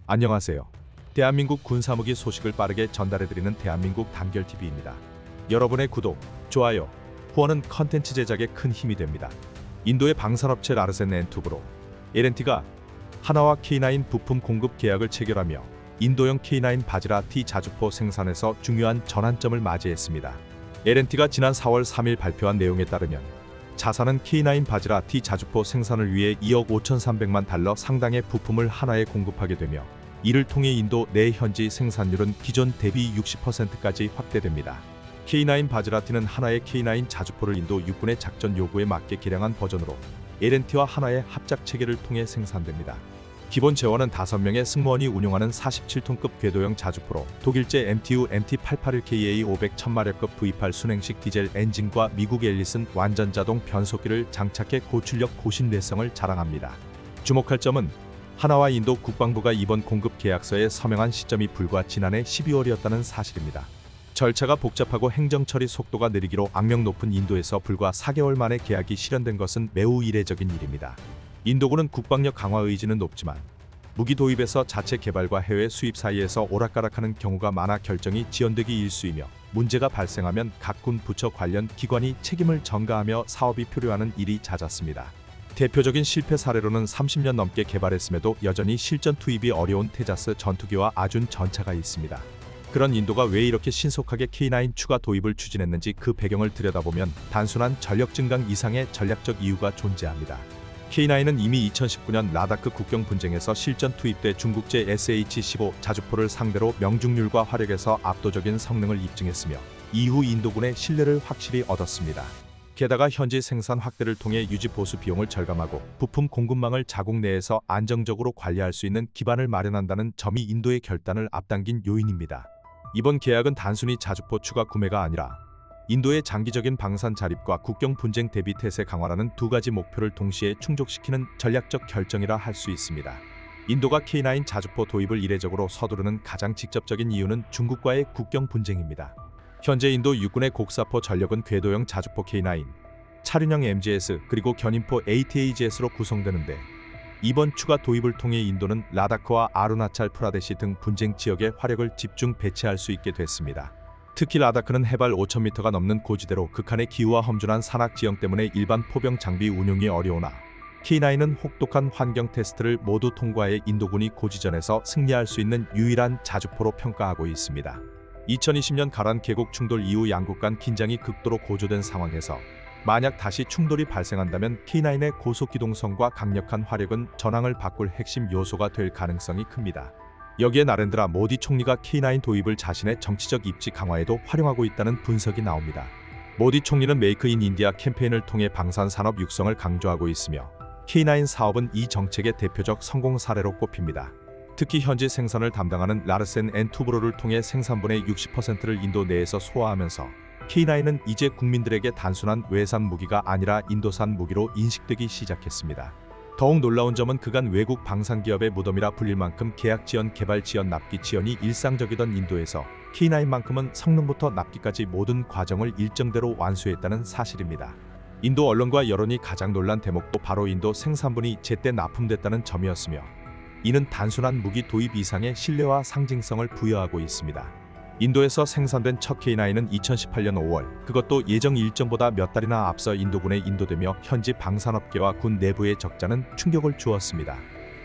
안녕하세요. 대한민국 군사무기 소식을 빠르게 전달해드리는 대한민국 단결TV입니다. 여러분의 구독, 좋아요, 후원은 컨텐츠 제작에 큰 힘이 됩니다. 인도의 방산업체 라르센 앤 투브로 L&T가 하나와 K9 부품 공급 계약을 체결하며 인도형 K9 바지라 T 자주포 생산에서 중요한 전환점을 맞이했습니다. L&T가 지난 4월 3일 발표한 내용에 따르면 자사는 K9 바지라 T 자주포 생산을 위해 2억 5,300만 달러 상당의 부품을 하나에 공급하게 되며 이를 통해 인도 내 현지 생산률은 기존 대비 60%까지 확대됩니다. K9 바지라 T는 하나의 K9 자주포를 인도 육군의 작전 요구에 맞게 개량한 버전으로 L&T와 하나의 합작 체계를 통해 생산됩니다. 기본 재원은 5명의 승무원이 운용하는 47톤급 궤도형 자주포로 독일제 MTU MT881KA 500 1000마력급 V8 순행식 디젤 엔진과 미국 앨리슨 완전 자동 변속기를 장착해 고출력 고신뢰성을 자랑합니다. 주목할 점은 하나와 인도 국방부가 이번 공급 계약서에 서명한 시점이 불과 지난해 12월이었다는 사실입니다. 절차가 복잡하고 행정 처리 속도가 느리기로 악명 높은 인도에서 불과 4개월 만에 계약이 실현된 것은 매우 이례적인 일입니다. 인도군은 국방력 강화 의지는 높지만 무기 도입에서 자체 개발과 해외 수입 사이에서 오락가락하는 경우가 많아 결정이 지연되기 일쑤이며 문제가 발생하면 각 군 부처 관련 기관이 책임을 전가하며 사업이 표류하는 일이 잦았습니다. 대표적인 실패 사례로는 30년 넘게 개발했음에도 여전히 실전 투입이 어려운 테자스 전투기와 아준 전차가 있습니다. 그런 인도가 왜 이렇게 신속하게 K9 추가 도입을 추진했는지 그 배경을 들여다보면 단순한 전력 증강 이상의 전략적 이유가 존재합니다. K9은 이미 2019년 라다크 국경 분쟁에서 실전 투입돼 중국제 SH-15 자주포를 상대로 명중률과 화력에서 압도적인 성능을 입증했으며 이후 인도군의 신뢰를 확실히 얻었습니다. 게다가 현지 생산 확대를 통해 유지 보수 비용을 절감하고 부품 공급망을 자국 내에서 안정적으로 관리할 수 있는 기반을 마련한다는 점이 인도의 결단을 앞당긴 요인입니다. 이번 계약은 단순히 자주포 추가 구매가 아니라 인도의 장기적인 방산 자립과 국경 분쟁 대비 태세 강화라는 두 가지 목표를 동시에 충족시키는 전략적 결정이라 할 수 있습니다. 인도가 K9 자주포 도입을 이례적으로 서두르는 가장 직접적인 이유는 중국과의 국경 분쟁입니다. 현재 인도 육군의 곡사포 전력은 궤도형 자주포 K9, 차륜형 MGS 그리고 견인포 ATAGS로 구성되는데 이번 추가 도입을 통해 인도는 라다크와 아루나찰 프라데시 등 분쟁 지역에 화력을 집중 배치할 수 있게 됐습니다. 특히 라다크는 해발 5,000m가 넘는 고지대로 극한의 기후와 험준한 산악 지형 때문에 일반 포병 장비 운용이 어려우나 K9은 혹독한 환경 테스트를 모두 통과해 인도군이 고지전에서 승리할 수 있는 유일한 자주포로 평가하고 있습니다. 2020년 가란 계곡 충돌 이후 양국 간 긴장이 극도로 고조된 상황에서 만약 다시 충돌이 발생한다면 K9의 고속기동성과 강력한 화력은 전황을 바꿀 핵심 요소가 될 가능성이 큽니다. 여기에 나렌드라 모디 총리가 K9 도입을 자신의 정치적 입지 강화에도 활용하고 있다는 분석이 나옵니다. 모디 총리는 메이크 인 인디아 캠페인을 통해 방산 산업 육성을 강조하고 있으며 K9 사업은 이 정책의 대표적 성공 사례로 꼽힙니다. 특히 현지 생산을 담당하는 라르센 앤 투브로를 통해 생산분의 60%를 인도 내에서 소화하면서 K9은 이제 국민들에게 단순한 외산 무기가 아니라 인도산 무기로 인식되기 시작했습니다. 더욱 놀라운 점은 그간 외국 방산기업의 무덤이라 불릴 만큼 계약 지연, 개발 지연, 납기 지연이 일상적이던 인도에서 K9만큼은 성능부터 납기까지 모든 과정을 일정대로 완수했다는 사실입니다. 인도 언론과 여론이 가장 놀란 대목도 바로 인도 생산분이 제때 납품됐다는 점이었으며 이는 단순한 무기 도입 이상의 신뢰와 상징성을 부여하고 있습니다. 인도에서 생산된 첫 K9은 2018년 5월, 그것도 예정 일정보다 몇 달이나 앞서 인도군에 인도되며 현지 방산업계와 군 내부의 적자는 충격을 주었습니다.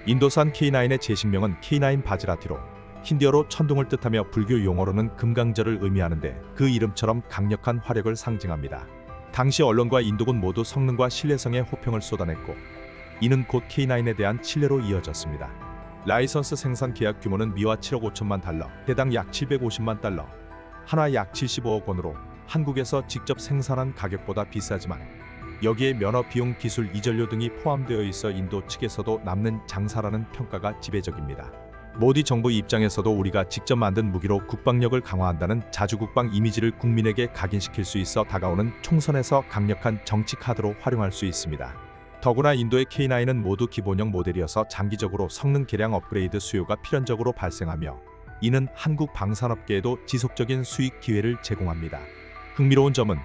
인도산 K9의 제식명은 K9 바지라티로 힌디어로 천둥을 뜻하며 불교 용어로는 금강절을 의미하는데 그 이름처럼 강력한 화력을 상징합니다. 당시 언론과 인도군 모두 성능과 신뢰성에 호평을 쏟아냈고 이는 곧 K9에 대한 신뢰로 이어졌습니다. 라이선스 생산 계약 규모는 미화 7억 5천만 달러, 대당 약 750만 달러, 하나 약 75억 원으로 한국에서 직접 생산한 가격보다 비싸지만 여기에 면허 비용, 기술, 이전료 등이 포함되어 있어 인도 측에서도 남는 장사라는 평가가 지배적입니다. 모디 정부 입장에서도 우리가 직접 만든 무기로 국방력을 강화한다는 자주국방 이미지를 국민에게 각인시킬 수 있어 다가오는 총선에서 강력한 정치 카드로 활용할 수 있습니다. 더구나 인도의 K9은 모두 기본형 모델이어서 장기적으로 성능 개량 업그레이드 수요가 필연적으로 발생하며 이는 한국 방산업계에도 지속적인 수익 기회를 제공합니다. 흥미로운 점은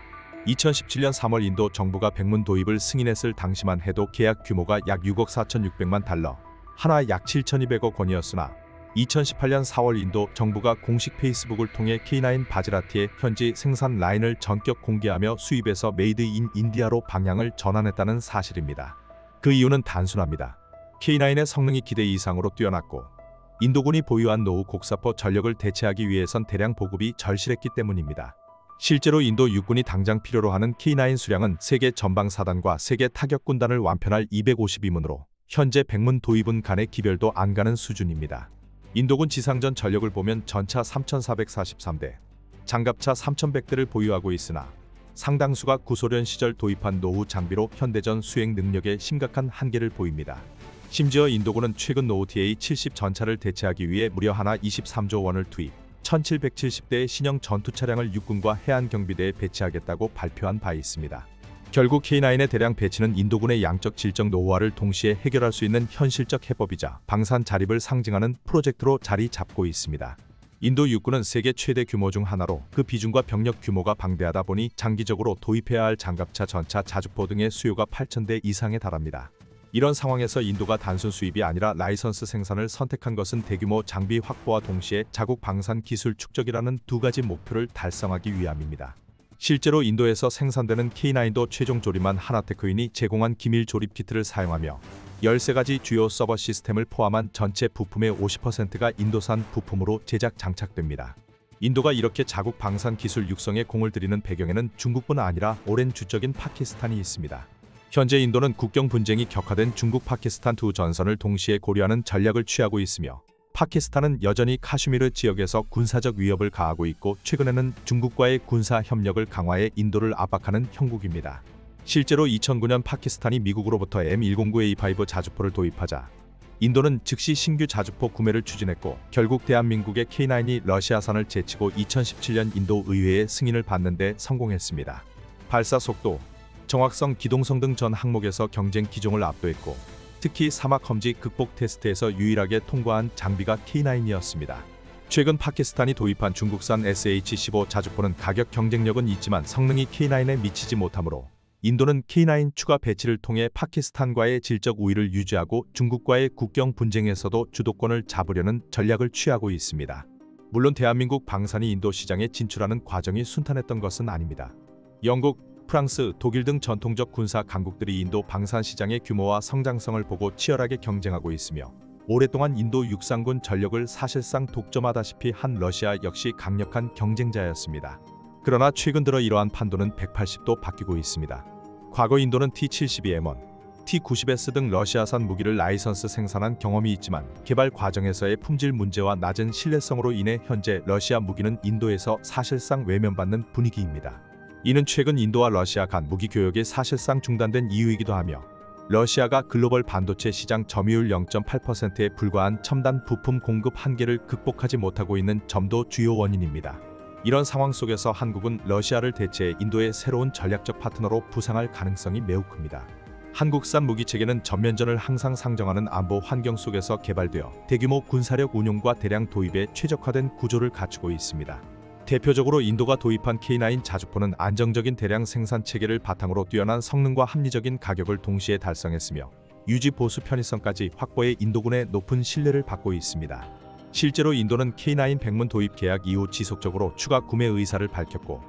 2017년 3월 인도 정부가 백문 도입을 승인했을 당시만 해도 계약 규모가 약 6억 4,600만 달러, 하나 약 7,200억 원이었으나 2018년 4월 인도 정부가 공식 페이스북을 통해 K9 바지라티의 현지 생산 라인을 전격 공개하며 수입에서 메이드 인 인디아로 방향을 전환했다는 사실입니다. 그 이유는 단순합니다. K9의 성능이 기대 이상으로 뛰어났고 인도군이 보유한 노후 곡사포 전력을 대체하기 위해선 대량 보급이 절실했기 때문입니다. 실제로 인도 육군이 당장 필요로 하는 K9 수량은 세계 전방사단과 세계 타격군단을 완편할 252문으로 현재 100문 도입은 간의 기별도 안 가는 수준입니다. 인도군 지상전 전력을 보면 전차 3,443대, 장갑차 3,100대를 보유하고 있으나 상당수가 구소련 시절 도입한 노후 장비로 현대전 수행 능력에 심각한 한계를 보입니다. 심지어 인도군은 최근 노후 TA-70 전차를 대체하기 위해 무려 하나 23조 원을 투입, 1,770대의 신형 전투 차량을 육군과 해안경비대에 배치하겠다고 발표한 바 있습니다. 결국 K9의 대량 배치는 인도군의 양적 질적 노후화를 동시에 해결할 수 있는 현실적 해법이자 방산 자립을 상징하는 프로젝트로 자리 잡고 있습니다. 인도 육군은 세계 최대 규모 중 하나로 그 비중과 병력 규모가 방대하다 보니 장기적으로 도입해야 할 장갑차, 전차, 자주포 등의 수요가 8,000대 이상에 달합니다. 이런 상황에서 인도가 단순 수입이 아니라 라이선스 생산을 선택한 것은 대규모 장비 확보와 동시에 자국 방산 기술 축적이라는 두 가지 목표를 달성하기 위함입니다. 실제로 인도에서 생산되는 K9도 최종 조립한 하나테크인이 제공한 기밀 조립 키트를 사용하며 13가지 주요 서버 시스템을 포함한 전체 부품의 50%가 인도산 부품으로 제작 장착됩니다. 인도가 이렇게 자국 방산 기술 육성에 공을 들이는 배경에는 중국뿐 아니라 오랜 주적인 파키스탄이 있습니다. 현재 인도는 국경 분쟁이 격화된 중국 파키스탄 두 전선을 동시에 고려하는 전략을 취하고 있으며 파키스탄은 여전히 카슈미르 지역에서 군사적 위협을 가하고 있고 최근에는 중국과의 군사 협력을 강화해 인도를 압박하는 형국입니다. 실제로 2009년 파키스탄이 미국으로부터 M109A5 자주포를 도입하자 인도는 즉시 신규 자주포 구매를 추진했고 결국 대한민국의 K9이 러시아산을 제치고 2017년 인도 의회의 승인을 받는 데 성공했습니다. 발사 속도, 정확성, 기동성 등 전 항목에서 경쟁 기종을 압도했고 특히 사막 험지 극복 테스트에서 유일하게 통과한 장비가 K9이었습니다. 최근 파키스탄이 도입한 중국산 SH-15 자주포는 가격 경쟁력은 있지만 성능이 K9에 미치지 못하므로 인도는 K9 추가 배치를 통해 파키스탄과의 질적 우위를 유지하고 중국과의 국경 분쟁에서도 주도권을 잡으려는 전략을 취하고 있습니다. 물론 대한민국 방산이 인도 시장에 진출하는 과정이 순탄했던 것은 아닙니다. 영국, 프랑스, 독일 등 전통적 군사 강국들이 인도 방산 시장의 규모와 성장성을 보고 치열하게 경쟁하고 있으며 오랫동안 인도 육상군 전력을 사실상 독점하다시피 한 러시아 역시 강력한 경쟁자였습니다. 그러나 최근 들어 이러한 판도는 180도 바뀌고 있습니다. 과거 인도는 T-72M1, T-90S 등 러시아산 무기를 라이선스 생산한 경험이 있지만 개발 과정에서의 품질 문제와 낮은 신뢰성으로 인해 현재 러시아 무기는 인도에서 사실상 외면받는 분위기입니다. 이는 최근 인도와 러시아 간 무기 교역이 사실상 중단된 이유이기도 하며 러시아가 글로벌 반도체 시장 점유율 0.8%에 불과한 첨단 부품 공급 한계를 극복하지 못하고 있는 점도 주요 원인입니다. 이런 상황 속에서 한국은 러시아를 대체해 인도의 새로운 전략적 파트너로 부상할 가능성이 매우 큽니다. 한국산 무기체계는 전면전을 항상 상정하는 안보 환경 속에서 개발되어 대규모 군사력 운용과 대량 도입에 최적화된 구조를 갖추고 있습니다. 대표적으로 인도가 도입한 K9 자주포는 안정적인 대량 생산 체계를 바탕으로 뛰어난 성능과 합리적인 가격을 동시에 달성했으며 유지 보수 편의성까지 확보해 인도군의 높은 신뢰를 받고 있습니다. 실제로 인도는 K9 100문 도입 계약 이후 지속적으로 추가 구매 의사를 밝혔고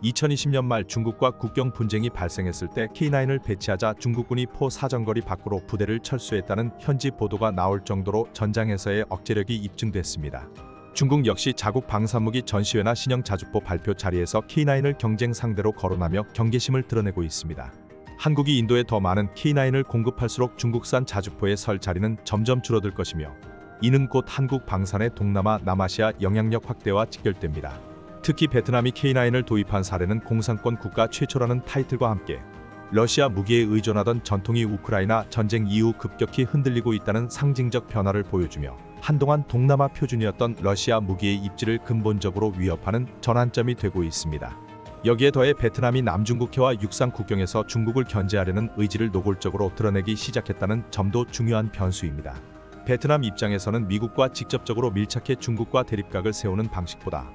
2020년 말 중국과 국경 분쟁이 발생했을 때 K9을 배치하자 중국군이 포 사정거리 밖으로 부대를 철수했다는 현지 보도가 나올 정도로 전장에서의 억제력이 입증됐습니다. 중국 역시 자국 방산무기 전시회나 신형 자주포 발표 자리에서 K9을 경쟁 상대로 거론하며 경계심을 드러내고 있습니다. 한국이 인도에 더 많은 K9을 공급할수록 중국산 자주포의 설 자리는 점점 줄어들 것이며 이는 곧 한국 방산의 동남아, 남아시아 영향력 확대와 직결됩니다. 특히 베트남이 K9을 도입한 사례는 공산권 국가 최초라는 타이틀과 함께 러시아 무기에 의존하던 전통이 우크라이나 전쟁 이후 급격히 흔들리고 있다는 상징적 변화를 보여주며 한동안 동남아 표준이었던 러시아 무기의 입지를 근본적으로 위협하는 전환점이 되고 있습니다. 여기에 더해 베트남이 남중국해와 육상 국경에서 중국을 견제하려는 의지를 노골적으로 드러내기 시작했다는 점도 중요한 변수입니다. 베트남 입장에서는 미국과 직접적으로 밀착해 중국과 대립각을 세우는 방식보다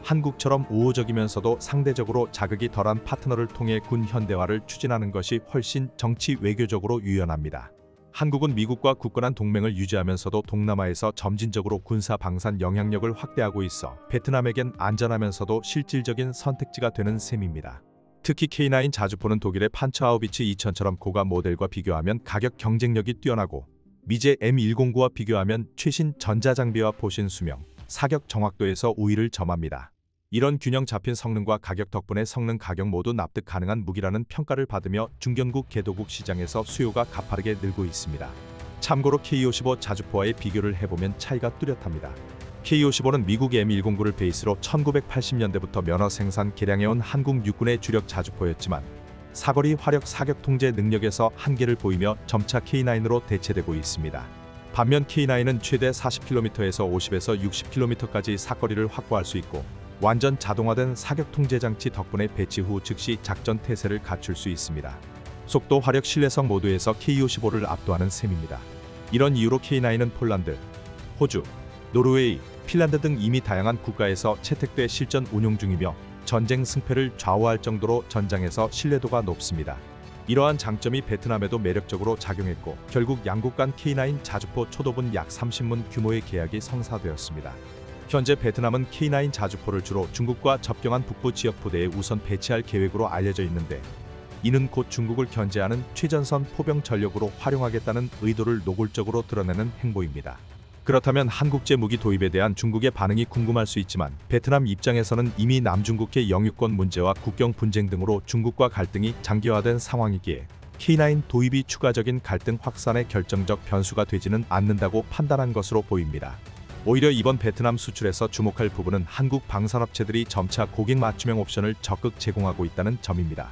한국처럼 우호적이면서도 상대적으로 자극이 덜한 파트너를 통해 군 현대화를 추진하는 것이 훨씬 정치 외교적으로 유연합니다. 한국은 미국과 굳건한 동맹을 유지하면서도 동남아에서 점진적으로 군사 방산 영향력을 확대하고 있어 베트남에겐 안전하면서도 실질적인 선택지가 되는 셈입니다. 특히 K9 자주포는 독일의 판처하우비츠 2000처럼 고가 모델과 비교하면 가격 경쟁력이 뛰어나고 미제 M109와 비교하면 최신 전자장비와 포신 수명, 사격 정확도에서 우위를 점합니다. 이런 균형 잡힌 성능과 가격 덕분에 성능 가격 모두 납득 가능한 무기라는 평가를 받으며 중견국 개도국 시장에서 수요가 가파르게 늘고 있습니다. 참고로 K55 자주포와의 비교를 해보면 차이가 뚜렷합니다. K55는 미국 M109를 베이스로 1980년대부터 면허 생산 개량해온 한국 육군의 주력 자주포였지만 사거리 화력 사격 통제 능력에서 한계를 보이며 점차 K9으로 대체되고 있습니다. 반면 K9은 최대 40km에서 50에서 60km까지 사거리를 확보할 수 있고 완전 자동화된 사격 통제 장치 덕분에 배치 후 즉시 작전 태세를 갖출 수 있습니다. 속도, 화력, 신뢰성 모두에서 K55를 압도하는 셈입니다. 이런 이유로 K9은 폴란드, 호주, 노르웨이, 핀란드 등 이미 다양한 국가에서 채택돼 실전 운용 중이며 전쟁 승패를 좌우할 정도로 전장에서 신뢰도가 높습니다. 이러한 장점이 베트남에도 매력적으로 작용했고 결국 양국 간 K9 자주포 초도분 약 30문 규모의 계약이 성사되었습니다. 현재 베트남은 K9 자주포를 주로 중국과 접경한 북부 지역 부대에 우선 배치할 계획으로 알려져 있는데 이는 곧 중국을 견제하는 최전선 포병 전력으로 활용하겠다는 의도를 노골적으로 드러내는 행보입니다. 그렇다면 한국제 무기 도입에 대한 중국의 반응이 궁금할 수 있지만 베트남 입장에서는 이미 남중국해 영유권 문제와 국경 분쟁 등으로 중국과 갈등이 장기화된 상황이기에 K9 도입이 추가적인 갈등 확산의 결정적 변수가 되지는 않는다고 판단한 것으로 보입니다. 오히려 이번 베트남 수출에서 주목할 부분은 한국 방산업체들이 점차 고객 맞춤형 옵션을 적극 제공하고 있다는 점입니다.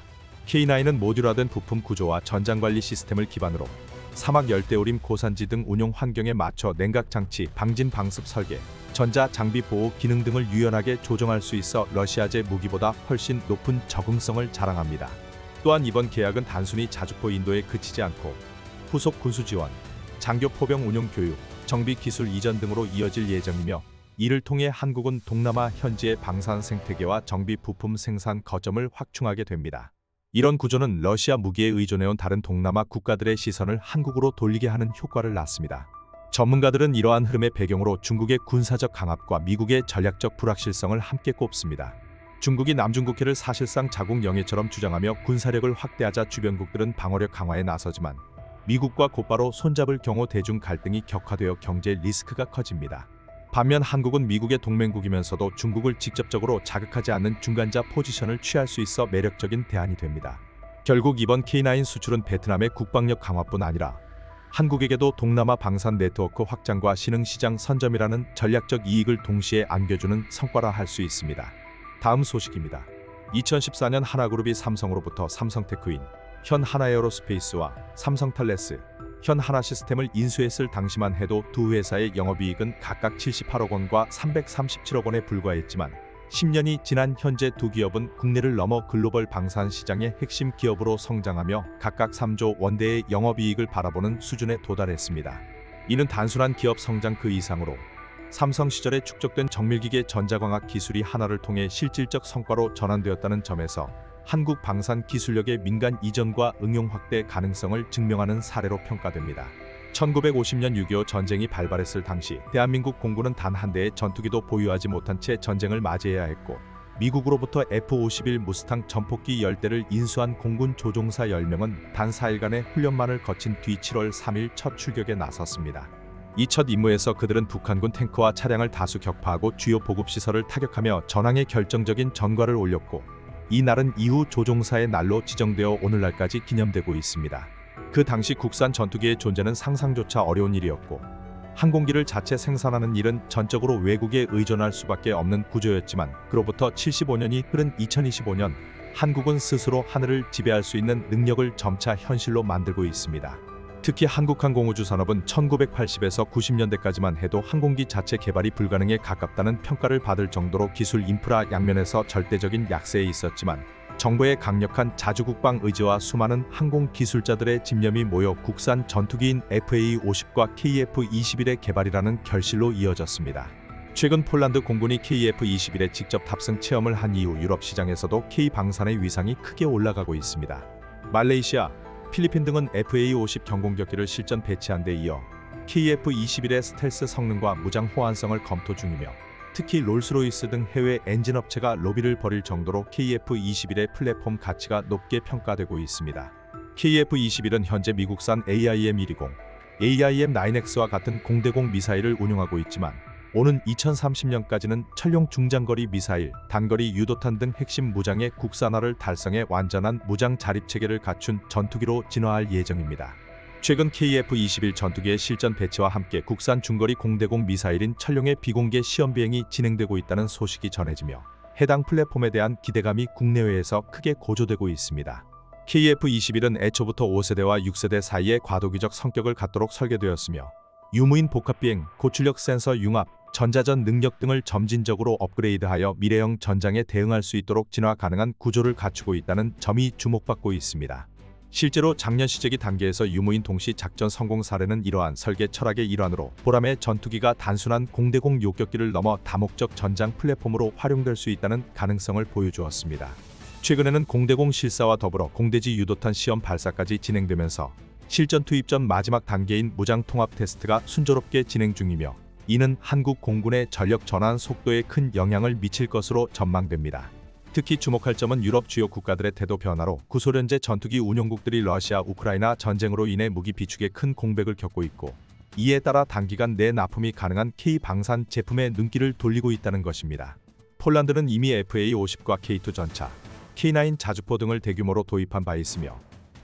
K9은 모듈화된 부품 구조와 전장관리 시스템을 기반으로 사막 열대우림 고산지 등 운용 환경에 맞춰 냉각 장치, 방진 방습 설계, 전자 장비 보호 기능 등을 유연하게 조정할 수 있어 러시아제 무기보다 훨씬 높은 적응성을 자랑합니다. 또한 이번 계약은 단순히 자주포 인도에 그치지 않고 후속 군수 지원, 장교 포병 운용 교육, 정비 기술 이전 등으로 이어질 예정이며 이를 통해 한국은 동남아 현지의 방산 생태계와 정비 부품 생산 거점을 확충하게 됩니다. 이런 구조는 러시아 무기에 의존해온 다른 동남아 국가들의 시선을 한국으로 돌리게 하는 효과를 낳습니다. 전문가들은 이러한 흐름의 배경으로 중국의 군사적 강압과 미국의 전략적 불확실성을 함께 꼽습니다. 중국이 남중국해를 사실상 자국 영해처럼 주장하며 군사력을 확대하자 주변국들은 방어력 강화에 나서지만 미국과 곧바로 손잡을 경우 대중 갈등이 격화되어 경제 리스크가 커집니다. 반면 한국은 미국의 동맹국이면서도 중국을 직접적으로 자극하지 않는 중간자 포지션을 취할 수 있어 매력적인 대안이 됩니다. 결국 이번 K9 수출은 베트남의 국방력 강화뿐 아니라 한국에게도 동남아 방산 네트워크 확장과 신흥시장 선점이라는 전략적 이익을 동시에 안겨주는 성과라 할 수 있습니다. 다음 소식입니다. 2014년 하나그룹이 삼성으로부터 삼성테크인, 현 하나에어로스페이스와 삼성탈레스, 현 하나시스템을 인수했을 당시만 해도 두 회사의 영업이익은 각각 78억 원과 337억 원에 불과했지만 10년이 지난 현재 두 기업은 국내를 넘어 글로벌 방산 시장의 핵심 기업으로 성장하며 각각 3조 원대의 영업이익을 바라보는 수준에 도달했습니다. 이는 단순한 기업 성장 그 이상으로 삼성 시절에 축적된 정밀기계 전자광학 기술이 하나를 통해 실질적 성과로 전환되었다는 점에서 한국 방산 기술력의 민간 이전과 응용 확대 가능성을 증명하는 사례로 평가됩니다. 1950년 6.25 전쟁이 발발했을 당시 대한민국 공군은 단 한 대의 전투기도 보유하지 못한 채 전쟁을 맞이해야 했고 미국으로부터 F-51 무스탕 전폭기 10대를 인수한 공군 조종사 10명은 단 4일간의 훈련만을 거친 뒤 7월 3일 첫 출격에 나섰습니다. 이 첫 임무에서 그들은 북한군 탱크와 차량을 다수 격파하고 주요 보급시설을 타격하며 전황에 결정적인 전과를 올렸고 이 날은 이후 조종사의 날로 지정되어 오늘날까지 기념되고 있습니다. 그 당시 국산 전투기의 존재는 상상조차 어려운 일이었고 항공기를 자체 생산하는 일은 전적으로 외국에 의존할 수밖에 없는 구조였지만 그로부터 75년이 흐른 2025년 한국은 스스로 하늘을 지배할 수 있는 능력을 점차 현실로 만들고 있습니다. 특히 한국항공우주 산업은 1980에서 90년대까지만 해도 항공기 자체 개발이 불가능에 가깝다는 평가를 받을 정도로 기술 인프라 양면에서 절대적인 약세에 있었지만 정부의 강력한 자주국방 의지와 수많은 항공 기술자들의 집념이 모여 국산 전투기인 FA-50과 KF-21의 개발이라는 결실로 이어졌습니다. 최근 폴란드 공군이 KF-21에 직접 탑승 체험을 한 이후 유럽 시장에서도 K방산의 위상이 크게 올라가고 있습니다. 말레이시아, 필리핀 등은 FA-50 경공격기를 실전 배치한 데 이어 KF-21의 스텔스 성능과 무장 호환성을 검토 중이며 특히 롤스로이스 등 해외 엔진 업체가 로비를 벌일 정도로 KF-21의 플랫폼 가치가 높게 평가되고 있습니다. KF-21은 현재 미국산 AIM-120, AIM-9X와 같은 공대공 미사일을 운용하고 있지만 오는 2030년까지는 천룡 중장거리 미사일, 단거리 유도탄 등 핵심 무장의 국산화를 달성해 완전한 무장 자립체계를 갖춘 전투기로 진화할 예정입니다. 최근 KF-21 전투기의 실전 배치와 함께 국산 중거리 공대공 미사일인 천룡의 비공개 시험 비행이 진행되고 있다는 소식이 전해지며 해당 플랫폼에 대한 기대감이 국내외에서 크게 고조되고 있습니다. KF-21은 애초부터 5세대와 6세대 사이의 과도기적 성격을 갖도록 설계되었으며 유무인 복합비행, 고출력 센서 융합, 전자전 능력 등을 점진적으로 업그레이드하여 미래형 전장에 대응할 수 있도록 진화 가능한 구조를 갖추고 있다는 점이 주목받고 있습니다. 실제로 작년 시제기 단계에서 유무인 동시 작전 성공 사례는 이러한 설계 철학의 일환으로 보람의 전투기가 단순한 공대공 요격기를 넘어 다목적 전장 플랫폼으로 활용될 수 있다는 가능성을 보여주었습니다. 최근에는 공대공 실사와 더불어 공대지 유도탄 시험 발사까지 진행되면서 실전 투입 전 마지막 단계인 무장 통합 테스트가 순조롭게 진행 중이며 이는 한국 공군의 전력 전환 속도에 큰 영향을 미칠 것으로 전망됩니다. 특히 주목할 점은 유럽 주요 국가들의 태도 변화로 구소련제 전투기 운용국들이 러시아 우크라이나 전쟁으로 인해 무기 비축에 큰 공백을 겪고 있고 이에 따라 단기간 내 납품이 가능한 K-방산 제품에 눈길을 돌리고 있다는 것입니다. 폴란드는 이미 FA-50과 K2 전차, K9 자주포 등을 대규모로 도입한 바 있으며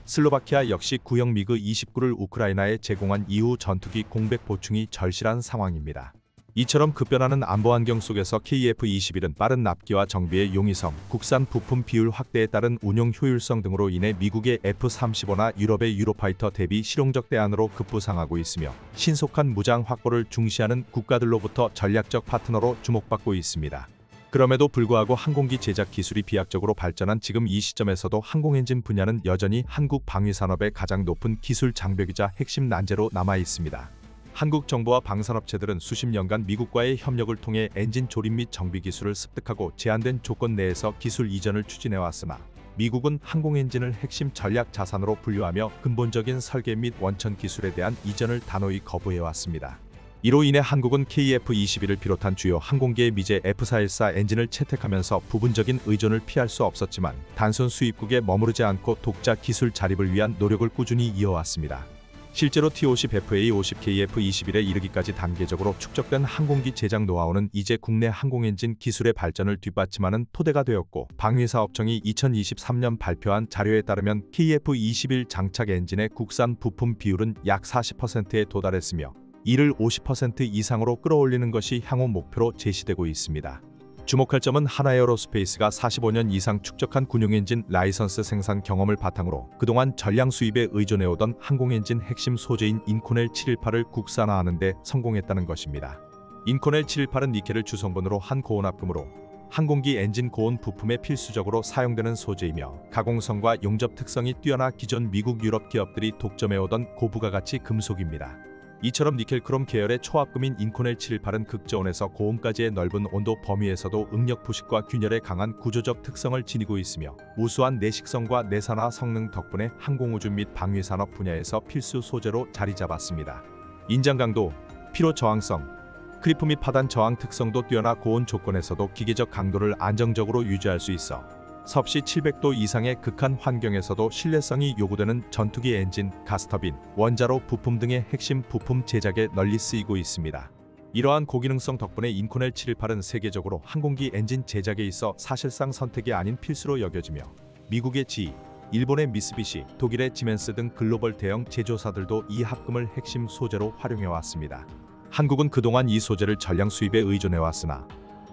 슬로바키아 역시 구형 미그 29를 우크라이나에 제공한 이후 전투기 공백 보충이 절실한 상황입니다. 이처럼 급변하는 안보 환경 속에서 KF-21은 빠른 납기와 정비의 용이성, 국산 부품 비율 확대에 따른 운용 효율성 등으로 인해 미국의 F-35나 유럽의 유로파이터 대비 실용적 대안으로 급부상하고 있으며 신속한 무장 확보를 중시하는 국가들로부터 전략적 파트너로 주목받고 있습니다. 그럼에도 불구하고 항공기 제작 기술이 비약적으로 발전한 지금 이 시점에서도 항공엔진 분야는 여전히 한국 방위산업의 가장 높은 기술 장벽이자 핵심 난제로 남아 있습니다. 한국 정부와 방산업체들은 수십 년간 미국과의 협력을 통해 엔진 조립 및 정비 기술을 습득하고 제한된 조건 내에서 기술 이전을 추진해왔으나 미국은 항공엔진을 핵심 전략 자산으로 분류하며 근본적인 설계 및 원천 기술에 대한 이전을 단호히 거부해왔습니다. 이로 인해 한국은 KF-21을 비롯한 주요 항공기의 미제 F-414 엔진을 채택하면서 부분적인 의존을 피할 수 없었지만 단순 수입국에 머무르지 않고 독자 기술 자립을 위한 노력을 꾸준히 이어왔습니다. 실제로 T-50 FA-50 KF-21에 이르기까지 단계적으로 축적된 항공기 제작 노하우는 이제 국내 항공엔진 기술의 발전을 뒷받침하는 토대가 되었고 방위사업청이 2023년 발표한 자료에 따르면 KF-21 장착 엔진의 국산 부품 비율은 약 40%에 도달했으며 이를 50% 이상으로 끌어올리는 것이 향후 목표로 제시되고 있습니다. 주목할 점은 하나에어로스페이스가 45년 이상 축적한 군용엔진 라이선스 생산 경험을 바탕으로 그동안 전량 수입에 의존해오던 항공엔진 핵심 소재인 인코넬 718을 국산화하는 데 성공했다는 것입니다. 인코넬 718은 니켈을 주성분으로 한 고온압금으로 항공기 엔진 고온 부품에 필수적으로 사용되는 소재이며 가공성과 용접 특성이 뛰어나 기존 미국 유럽 기업들이 독점해오던 고부가가치 금속입니다. 이처럼 니켈크롬 계열의 초합금인 인코넬 718은 극저온에서 고온까지의 넓은 온도 범위에서도 응력 부식과 균열에 강한 구조적 특성을 지니고 있으며 우수한 내식성과 내산화 성능 덕분에 항공우주 및 방위산업 분야에서 필수 소재로 자리 잡았습니다. 인장 강도, 피로 저항성, 크리프 및 파단 저항 특성도 뛰어나 고온 조건에서도 기계적 강도를 안정적으로 유지할 수 있어 섭씨 700도 이상의 극한 환경에서도 신뢰성이 요구되는 전투기 엔진, 가스터빈, 원자로 부품 등의 핵심 부품 제작에 널리 쓰이고 있습니다. 이러한 고기능성 덕분에 인코넬 718은 세계적으로 항공기 엔진 제작에 있어 사실상 선택이 아닌 필수로 여겨지며 미국의 GE, 일본의 미쓰비시, 독일의 지멘스 등 글로벌 대형 제조사들도 이 합금을 핵심 소재로 활용해왔습니다. 한국은 그동안 이 소재를 전량 수입에 의존해왔으나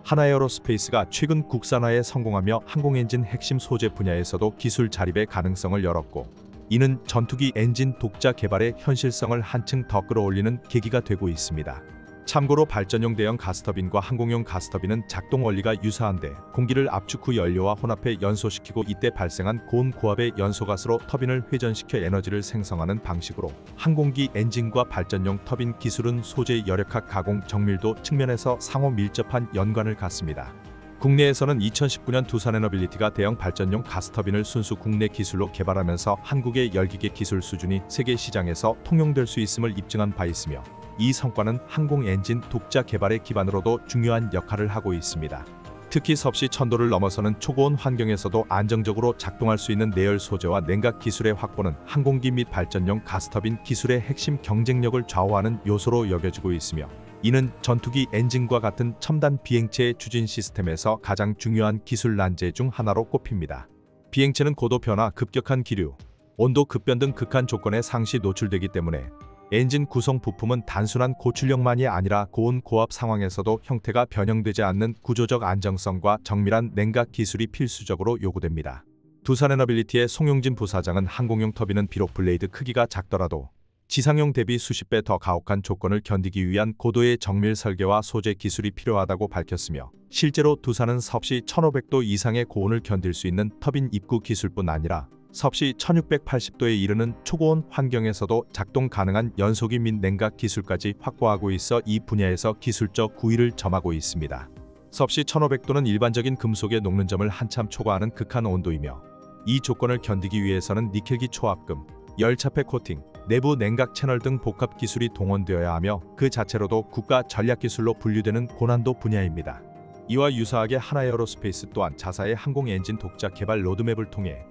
하나에어로스페이스가 최근 국산화에 성공하며 항공엔진 핵심 소재 분야에서도 기술 자립의 가능성을 열었고 이는 전투기 엔진 독자 개발의 현실성을 한층 더 끌어올리는 계기가 되고 있습니다. 참고로 발전용 대형 가스터빈과 항공용 가스터빈은 작동 원리가 유사한데 공기를 압축 후 연료와 혼합해 연소시키고 이때 발생한 고온 고압의 연소가스로 터빈을 회전시켜 에너지를 생성하는 방식으로 항공기 엔진과 발전용 터빈 기술은 소재 열역학 가공 정밀도 측면에서 상호 밀접한 연관을 갖습니다. 국내에서는 2019년 두산에너빌리티가 대형 발전용 가스터빈을 순수 국내 기술로 개발하면서 한국의 열기계 기술 수준이 세계 시장에서 통용될 수 있음을 입증한 바 있으며 이 성과는 항공 엔진 독자 개발의 기반으로도 중요한 역할을 하고 있습니다. 특히 섭씨 1000도를 넘어서는 초고온 환경에서도 안정적으로 작동할 수 있는 내열 소재와 냉각 기술의 확보는 항공기 및 발전용 가스터빈 기술의 핵심 경쟁력을 좌우하는 요소로 여겨지고 있으며 이는 전투기 엔진과 같은 첨단 비행체의 추진 시스템에서 가장 중요한 기술 난제 중 하나로 꼽힙니다. 비행체는 고도 변화, 급격한 기류, 온도 급변 등 극한 조건에 상시 노출되기 때문에 엔진 구성 부품은 단순한 고출력만이 아니라 고온 고압 상황에서도 형태가 변형되지 않는 구조적 안정성과 정밀한 냉각 기술이 필수적으로 요구됩니다. 두산에너빌리티의 송용진 부사장은 항공용 터빈은 비록 블레이드 크기가 작더라도 지상용 대비 수십 배 더 가혹한 조건을 견디기 위한 고도의 정밀 설계와 소재 기술이 필요하다고 밝혔으며 실제로 두산은 섭씨 1500도 이상의 고온을 견딜 수 있는 터빈 입구 기술뿐 아니라 섭씨 1680도에 이르는 초고온 환경에서도 작동 가능한 연소기 및 냉각 기술까지 확보하고 있어 이 분야에서 기술적 우위를 점하고 있습니다. 섭씨 1500도는 일반적인 금속의 녹는 점을 한참 초과하는 극한 온도이며 이 조건을 견디기 위해서는 니켈기 초합금, 열차폐 코팅, 내부 냉각 채널 등 복합 기술이 동원되어야 하며 그 자체로도 국가 전략기술로 분류되는 고난도 분야입니다. 이와 유사하게 하나에어로스페이스 또한 자사의 항공 엔진 독자 개발 로드맵을 통해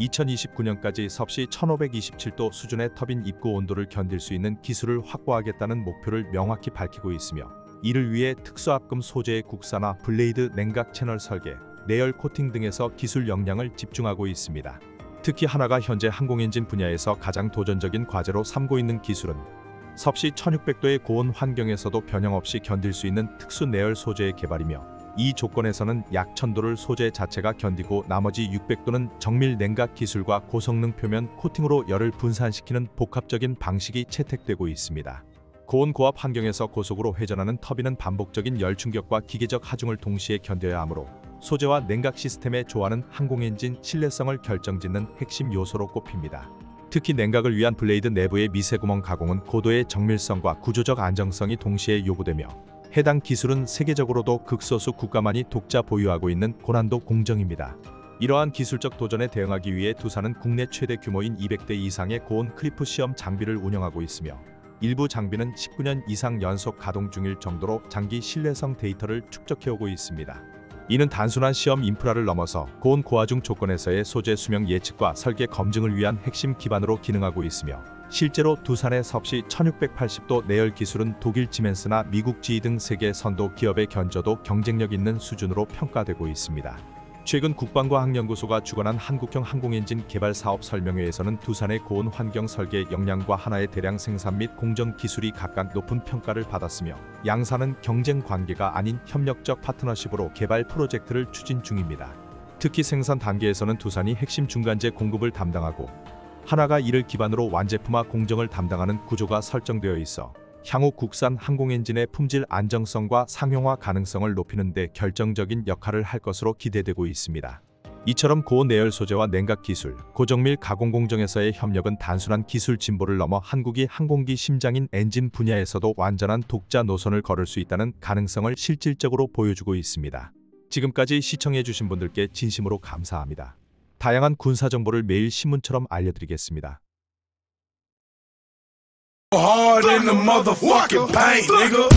2029년까지 섭씨 1527도 수준의 터빈 입구 온도를 견딜 수 있는 기술을 확보하겠다는 목표를 명확히 밝히고 있으며 이를 위해 특수합금 소재의 국산화, 블레이드 냉각 채널 설계, 내열 코팅 등에서 기술 역량을 집중하고 있습니다. 특히 하나가 현재 항공엔진 분야에서 가장 도전적인 과제로 삼고 있는 기술은 섭씨 1600도의 고온 환경에서도 변형 없이 견딜 수 있는 특수 내열 소재의 개발이며 이 조건에서는 약 1000도를 소재 자체가 견디고 나머지 600도는 정밀 냉각 기술과 고성능 표면 코팅으로 열을 분산시키는 복합적인 방식이 채택되고 있습니다. 고온 고압 환경에서 고속으로 회전하는 터빈은 반복적인 열 충격과 기계적 하중을 동시에 견뎌야 하므로 소재와 냉각 시스템의 조화는 항공엔진 신뢰성을 결정짓는 핵심 요소로 꼽힙니다. 특히 냉각을 위한 블레이드 내부의 미세구멍 가공은 고도의 정밀성과 구조적 안정성이 동시에 요구되며 해당 기술은 세계적으로도 극소수 국가만이 독자 보유하고 있는 고난도 공정입니다. 이러한 기술적 도전에 대응하기 위해 두산은 국내 최대 규모인 200대 이상의 고온 클리프 시험 장비를 운영하고 있으며 일부 장비는 19년 이상 연속 가동 중일 정도로 장기 신뢰성 데이터를 축적해오고 있습니다. 이는 단순한 시험 인프라를 넘어서 고온 고하중 조건에서의 소재 수명 예측과 설계 검증을 위한 핵심 기반으로 기능하고 있으며 실제로 두산의 섭씨 1680도 내열 기술은 독일 지멘스나 미국 GE 등 세계 선도 기업의 견저도 경쟁력 있는 수준으로 평가되고 있습니다. 최근 국방과 항연구소가 주관한 한국형 항공엔진 개발 사업 설명회에서는 두산의 고온 환경 설계 역량과 하나의 대량 생산 및 공정 기술이 각각 높은 평가를 받았으며 양사는 경쟁 관계가 아닌 협력적 파트너십으로 개발 프로젝트를 추진 중입니다. 특히 생산 단계에서는 두산이 핵심 중간재 공급을 담당하고 하나가 이를 기반으로 완제품화 공정을 담당하는 구조가 설정되어 있어 향후 국산 항공엔진의 품질 안정성과 상용화 가능성을 높이는 데 결정적인 역할을 할 것으로 기대되고 있습니다. 이처럼 고온 내열 소재와 냉각 기술, 고정밀 가공 공정에서의 협력은 단순한 기술 진보를 넘어 한국이 항공기 심장인 엔진 분야에서도 완전한 독자 노선을 걸을 수 있다는 가능성을 실질적으로 보여주고 있습니다. 지금까지 시청해주신 분들께 진심으로 감사합니다. 다양한 군사 정보를 매일 신문처럼 알려드리겠습니다. Hard in the motherfucking paint, nigga.